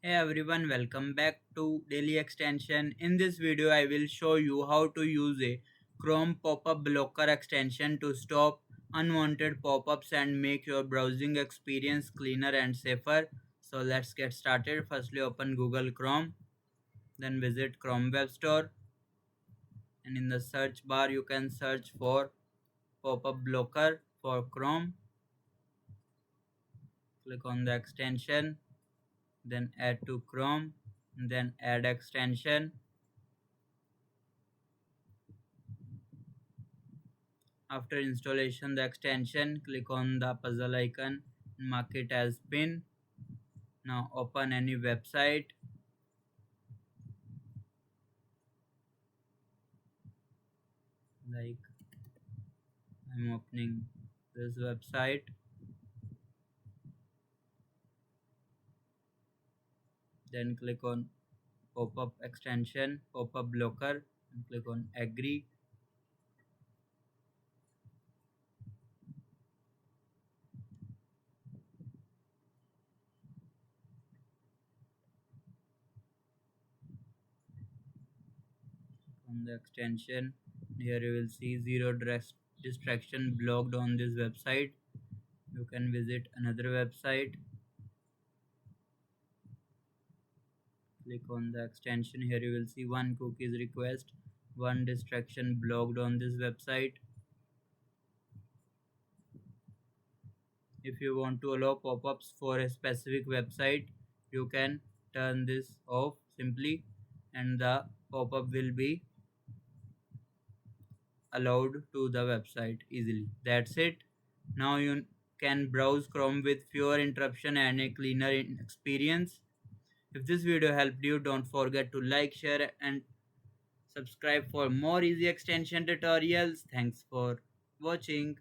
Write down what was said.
Hey everyone, welcome back to Daily Extension. In this video, I will show you how to use a Chrome Popup Blocker Extension to stop unwanted pop-ups and make your browsing experience cleaner and safer. So let's get started. Firstly, open Google Chrome, then visit Chrome Web Store, and in the search bar, you can search for Popup Blocker for Chrome. Click on the extension, then add to Chrome, then add extension. After installation the extension, click on the puzzle icon and mark it as pin. Now open any website. Like I'm opening this website. Then click on pop-up extension, pop-up blocker, and click on agree. On the extension, here you will see zero distraction blocked on this website. You can visit another website. Click on the extension. Here you will see one cookies request, one distraction blocked on this website. If you want to allow pop-ups for a specific website, you can turn this off simply and the pop-up will be allowed to the website easily. That's it. Now you can browse Chrome with fewer interruption and a cleaner experience. If this video helped you, don't forget to like, share and subscribe for more easy extension tutorials. Thanks for watching.